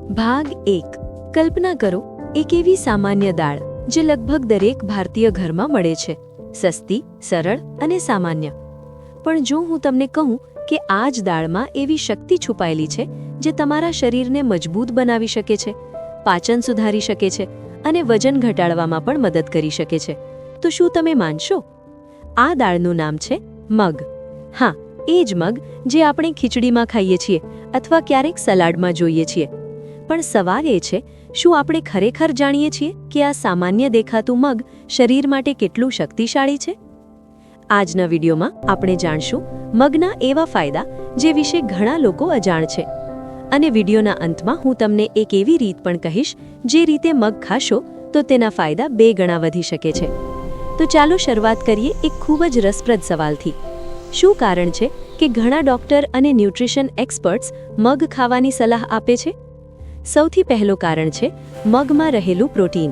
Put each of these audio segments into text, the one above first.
ભાગ 1 કલ્પના કરો એક એવી સામાન્ય દાળ જે લગભગ દરેક ભારતીય ઘરમાં મળે છે, સસ્તી, સરળ અને સામાન્ય. પણ જો હું તમને કહું કે આ જ દાળમાં એવી શક્તિ છુપાયેલી છે જે તમારા શરીરને મજબૂત બનાવી શકે છે, પાચન સુધારી શકે છે અને વજન ઘટાડવામાં પણ મદદ કરી શકે છે, તો શું તમે માનશો? આ દાળનું નામ છે મગ. હા, એ જ મગ જે આપણે ખીચડીમાં ખાઈએ છીએ અથવા ક્યારેક સલાડમાં જોઈએ છીએ. પણ સવાલ એ છે, શું આપણે ખરેખર જાણીએ છીએ કે આ સામાન્ય દેખાતું મગ શરીર માટે કેટલું શક્તિશાળી છે? આજના વિડીયોમાં આપણે જાણશું મગના એવા ફાયદા જે વિશે ઘણા લોકો અજાણ છે. અને વિડીયોના અંતમાં હું તમને એક એવી રીત પણ કહીશ જે રીતે મગ ખાશો તો તેના ફાયદા 2 ગણા વધી શકે છે. તો ચાલો શરૂઆત કરીએ એક ખૂબ જ રસપ્રદ સવાલથી. શું કારણ છે કે ઘણા ડોક્ટર અને ન્યુટ્રિશન એક્સપર્ટ્સ મગ ખાવાની સલાહ આપે છે? સૌથી પહેલું કારણ છે મગમાં રહેલું પ્રોટીન.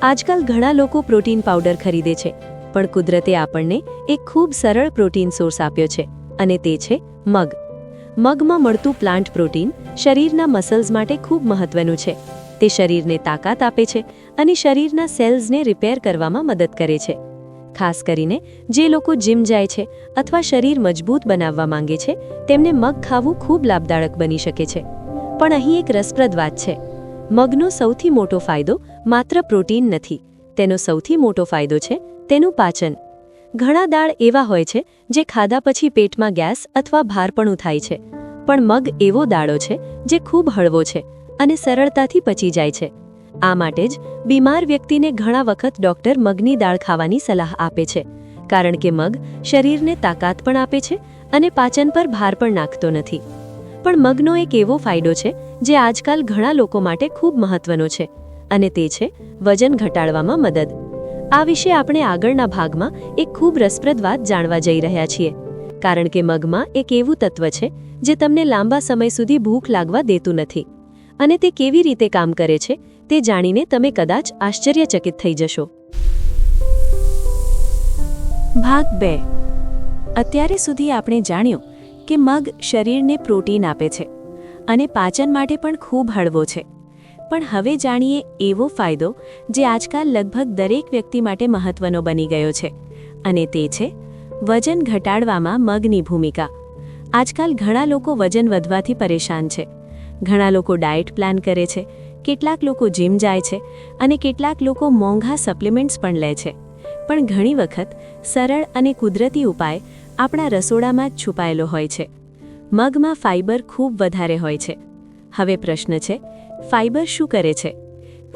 આજકાલ ઘણા લોકો પ્રોટીન પાવડર ખરીદે છે, પણ કુદરતે આપણને એક ખૂબ સરળ પ્રોટીન સોર્સ આપ્યો છે અને તે છે મગ. મગમાં મળતું પ્લાન્ટ પ્રોટીન શરીરના મસલ્સ માટે ખૂબ મહત્વનું છે. તે શરીરને તાકાત આપે છે અને શરીરના સેલ્સને રિપેર કરવામાં મદદ કરે છે. ખાસ કરીને જે લોકો જીમ જાય છે અથવા શરીર મજબૂત બનાવવા માંગે છે તેમને મગ ખાવું ખૂબ લાભદાયક બની શકે છે. પણ અહીં એક રસપ્રદ વાત છે. મગનો સૌથી મોટો ફાયદો માત્ર પ્રોટીન નથી, તેનો સૌથી મોટો ફાયદો છે તેનું પાચન. ઘણા દાળ એવા હોય છે જે ખાધા પછી પેટમાં ગેસ અથવા ભારપણું થાય છે, પણ મગ એવો દાળો છે જે ખૂબ હળવો છે અને સરળતાથી પચી જાય છે. આ માટે જ બીમાર વ્યક્તિને ઘણા વખત ડોક્ટર મગની દાળ ખાવાની સલાહ આપે છે, કારણ કે મગ શરીરને તાકાત પણ આપે છે અને પાચન પર ભાર પણ નાખતો નથી. પણ મગનો એક એવો ફાયદો છે જે આજકાલ ઘણા લોકો માટે ખૂબ મહત્વનો છે, અને તે છે વજન ઘટાડવામાં મદદ. આ વિશે આપણે આગળના ભાગમાં એક ખૂબ રસપ્રદ વાત જાણવા જઈ રહ્યા છીએ, કારણ કે મગમાં એક એવું તત્વ છે જે તમને લાંબા સમય સુધી ભૂખ લાગવા દેતું નથી. અને તે કેવી રીતે કામ કરે છે તે જાણીને તમે કદાચ આશ્ચર્યચકિત થઈ જશો. ભાગ 2. અત્યારે સુધી આપણે જાણ્યું કે મગ શરીરને પ્રોટીન આપે છે અને પાચન માટે પણ ખૂબ હળવો છે. પણ હવે જાણીએ એવો ફાયદો જે આજકાલ લગભગ દરેક વ્યક્તિ માટે મહત્વનો બની ગયો છે, અને તે છે વજન ઘટાડવામાં મગની ભૂમિકા. આજકાલ ઘણા લોકો વજન વધવાથી પરેશાન છે. ઘણા લોકો ડાયટ પ્લાન કરે છે, કેટલાક લોકો જીમ જાય છે અને કેટલાક લોકો મોંઘા સપ્લિમેન્ટ્સ પણ લે છે. પણ ઘણી વખત સરળ અને કુદરતી ઉપાય આપણા રસોડામાં જ છુપાયેલો હોય છે. મગમાં ફાઇબર ખૂબ વધારે હોય છે. હવે પ્રશ્ન છે, ફાઇબર શું કરે છે?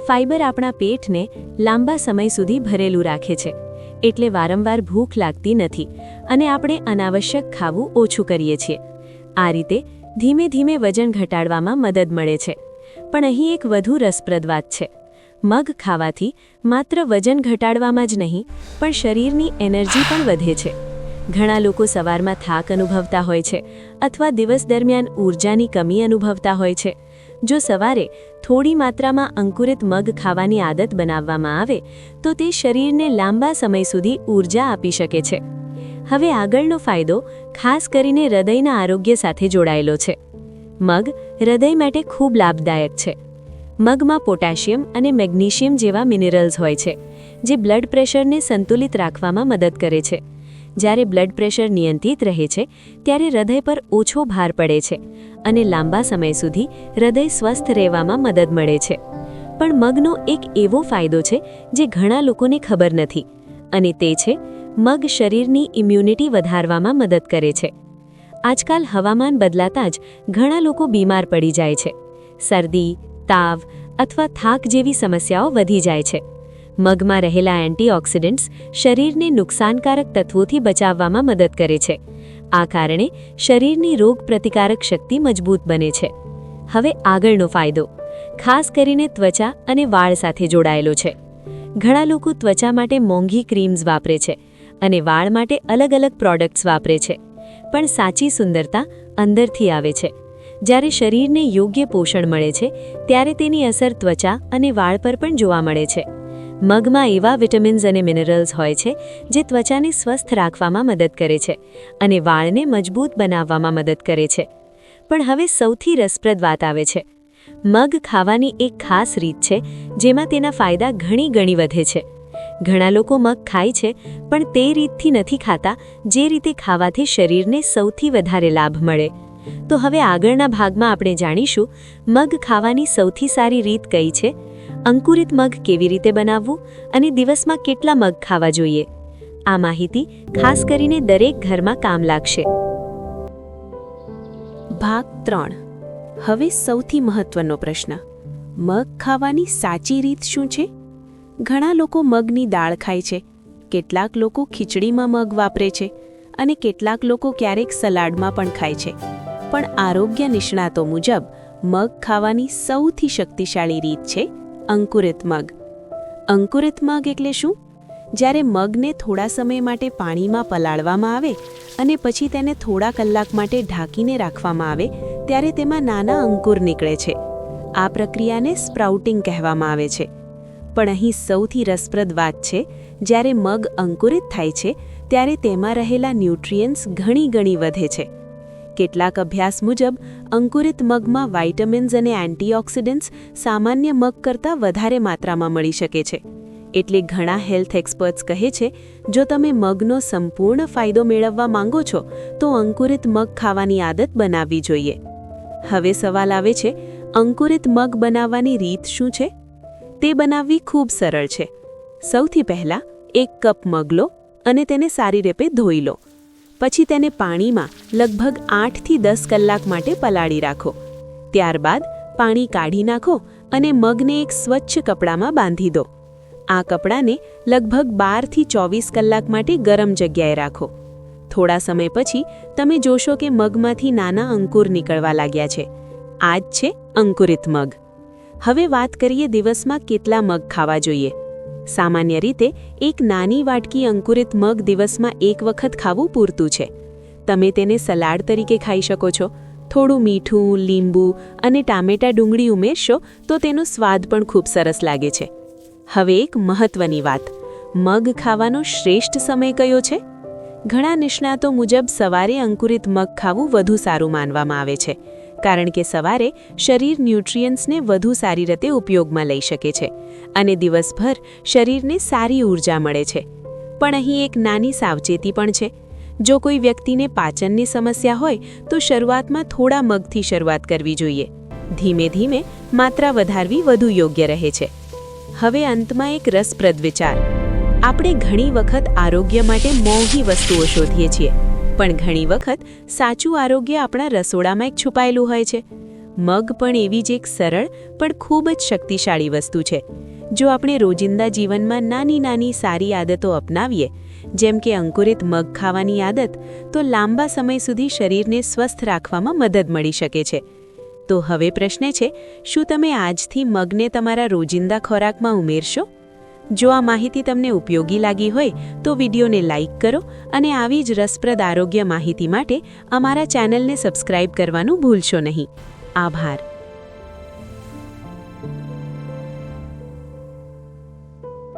ફાઇબર આપણા પેટને લાંબા સમય સુધી ભરેલું રાખે છે, એટલે વારંવાર ભૂખ લાગતી નથી અને આપણે અનાવશ્યક ખાવું ઓછું કરીએ છીએ. આ રીતે ધીમે ધીમે વજન ઘટાડવામાં મદદ મળે છે. પણ અહીં એક વધુ રસપ્રદ વાત છે. મગ ખાવાથી માત્ર વજન ઘટાડવામાં જ નહીં, પણ શરીરની એનર્જી પણ વધે છે. ઘણા લોકો સવારમાં થાક અનુભવતા હોય છે અથવા દિવસ દરમિયાન ઊર્જાની કમી અનુભવતા હોય છે. જો સવારે થોડી માત્રામાં અંકુરિત મગ ખાવાની આદત બનાવવામાં આવે તો તે શરીરને લાંબા સમય સુધી ઊર્જા આપી શકે છે. હવે આગળનો ફાયદો ખાસ કરીને હૃદયના આરોગ્ય સાથે જોડાયેલો છે. મગ હૃદય માટે ખૂબ લાભદાયક છે. મગમાં પોટેશિયમ અને મેગ્નેશિયમ જેવા મિનરલ્સ હોય છે જે બ્લડ પ્રેશરને સંતુલિત રાખવામાં મદદ કરે છે. જ્યારે બ્લડ પ્રેશર નિયંત્રિત રહે છે ત્યારે હૃદય પર ઓછો ભાર પડે છે અને લાંબા સમય સુધી હૃદય સ્વસ્થ રહેવામાં મદદ મળે છે. પણ મગનો એક એવો ફાયદો છે જે ઘણા લોકોને ખબર નથી, અને તે છે મગ શરીરની ઇમ્યુનિટી વધારવામાં મદદ કરે છે. આજકાલ હવામાન બદલાતા જ ઘણા લોકો બીમાર પડી જાય છે. શરદી, તાવ અથવા થાક જેવી સમસ્યાઓ વધી જાય છે. મગમાં રહેલા એન્ટીઓક્સિડન્ટ્સ શરીરને નુકસાનકારક તત્વોથી બચાવવામાં મદદ કરે છે. આ કારણે શરીરની રોગ પ્રતિકારક શક્તિ મજબૂત બને છે. હવે આગળનો ફાયદો ખાસ કરીને ત્વચા અને વાળ સાથે જોડાયેલો છે. ઘણા લોકો ત્વચા માટે મોંઘી ક્રીમ્સ વાપરે છે અને વાળ માટે અલગ અલગ પ્રોડક્ટ્સ વાપરે છે. પણ સાચી સુંદરતા અંદરથી આવે છે. જ્યારે શરીરને યોગ્ય પોષણ મળે છે ત્યારે તેની અસર ત્વચા અને વાળ પર પણ જોવા મળે છે. મગમાં એવા વિટામિન્સ અને મિનરલ્સ હોય છે જે ત્વચાને સ્વસ્થ રાખવામાં મદદ કરે છે અને વાળને મજબૂત બનાવવામાં મદદ કરે છે. પણ હવે સૌથી રસપ્રદ વાત આવે છે. મગ ખાવાની એક ખાસ રીત છે જેમાં તેના ફાયદા ઘણી વધે છે. ઘણા લોકો મગ ખાય છે પણ તે રીતથી નથી ખાતા જે રીતે ખાવાથી શરીરને સૌથી વધારે લાભ મળે. તો હવે આગળના ભાગમાં આપણે જાણીશું મગ ખાવાની સૌથી સારી રીત કઈ છે, અંકુરિત મગ કેવી રીતે બનાવવું અને દિવસમાં કેટલા મગ ખાવા જોઈએ. આ માહિતી ખાસ કરીને દરેક ઘરમાં કામ લાગશે. ભાગ 3. હવે સૌથી મહત્વનો પ્રશ્ન, મગ ખાવાની સાચી રીત શું છે? ઘણા લોકો મગની દાળ ખાય છે, કેટલાક લોકો ખીચડીમાં મગ વાપરે છે અને કેટલાક લોકો ક્યારેક સલાડમાં પણ ખાય છે. પણ આરોગ્ય નિષ્ણાતો મુજબ મગ ખાવાની સૌથી શક્તિશાળી રીત છે અંકુરિત મગ. અંકુરિત મગ એટલે શું? જ્યારે મગને થોડા સમય માટે પાણીમાં પલાળવામાં આવે અને પછી તેને થોડા કલાક માટે ઢાંકીને રાખવામાં આવે ત્યારે તેમાં નાના અંકુર નીકળે છે. આ પ્રક્રિયાને સ્પ્રાઉટિંગ કહેવામાં આવે છે. પણ અહીં સૌથી રસપ્રદ વાત છે, જ્યારે મગ અંકુરિત થાય છે ત્યારે તેમાં રહેલા ન્યુટ્રિયન્ટ્સ ઘણી વધે છે. કેટલાક અભ્યાસ મુજબ અંકુરિત મગમાં વાઇટામિન્સ અને એન્ટીઓક્સિડન્ટ્સ સામાન્ય મગ કરતાં વધારે માત્રામાં મળી શકે છે. એટલે ઘણા હેલ્થ એક્સપર્ટ્સ કહે છે, જો તમે મગનો સંપૂર્ણ ફાયદો મેળવવા માંગો છો તો અંકુરિત મગ ખાવાની આદત બનાવવી જોઈએ. હવે સવાલ આવે છે, અંકુરિત મગ બનાવવાની રીત શું છે? તે બનાવવી ખૂબ સરળ છે. સૌથી પહેલાં 1 કપ મગ લો અને તેને સારી રીતે ધોઈ લો. પછી તેને પાણીમાં લગભગ 8 થી 10 કલાક માટે પલાળી રાખો. ત્યારબાદ પાણી કાઢી નાખો અને મગને એક સ્વચ્છ કપડામાં બાંધી દો. આ કપડાને લગભગ 12 થી 24 કલાક માટે ગરમ જગ્યાએ રાખો. થોડા સમય પછી તમે જોશો કે મગમાંથી નાના અંકુર નીકળવા લાગ્યા છે. આ જ છે અંકુરિત મગ. હવે વાત કરીએ દિવસમાં કેટલા મગ ખાવા જોઈએ. સામાન્ય રીતે એક નાની વાટકી અંકુરિત મગ દિવસમાં 1 વખત ખાવું પૂરતું છે. તમે તેને સલાડ તરીકે ખાઈ શકો છો. થોડું મીઠું, લીંબુ અને ટામેટા ડુંગળી ઉમેરશો તો તેનો સ્વાદ પણ ખૂબ સરસ લાગે છે. હવે એક મહત્વની વાત, મગ ખાવાનો શ્રેષ્ઠ સમય કયો છે? ઘણા નિષ્ણાતો મુજબ સવારે અંકુરિત મગ ખાવું વધુ સારું માનવામાં આવે છે, કારણ કે સવારે શરીર ન્યુટ્રિયન્ટ્સને વધુ સારી રીતે ઉપયોગમાં લઈ શકે છે અને દિવસભર શરીરને સારી ઊર્જા મળે છે. પણ અહીં એક નાની સાવચેતી પણ છે. જો કોઈ વ્યક્તિને પાચનની સમસ્યા હોય તો શરૂઆતમાં થોડા મગથી શરૂઆત કરવી જોઈએ. ધીમે માત્રા વધારવી વધુ યોગ્ય રહે છે. હવે અંતમાં એક રસપ્રદ વિચાર. આપણે ઘણી વખત આરોગ્ય માટે મોંઘી વસ્તુઓ શોધીએ છીએ, પણ ઘણી વખત સાચું આરોગ્ય આપણા રસોડામાં એક છુપાયેલું હોય છે. મગ પણ એવી જ એક સરળ પણ ખૂબ જ શક્તિશાળી વસ્તુ છે. જો આપણે રોજિંદા જીવનમાં નાની સારી આદતો અપનાવીએ, જેમ કે અંકુરિત મગ ખાવાની આદત, તો લાંબા સમય સુધી શરીરને સ્વસ્થ રાખવામાં મદદ મળી શકે છે. તો હવે પ્રશ્ન છે, શું તમે આજથી મગને તમારા રોજિંદા ખોરાકમાં ઉમેરશો? જો આ માહિતી તમને ઉપયોગી લાગી હોય તો વિડીયોને લાઇક કરો અને આવી જ રસપ્રદ આરોગ્ય માહિતી માટે અમારા ચેનલને સબસ્ક્રાઇબ કરવાનું ભૂલશો નહીં. આભાર.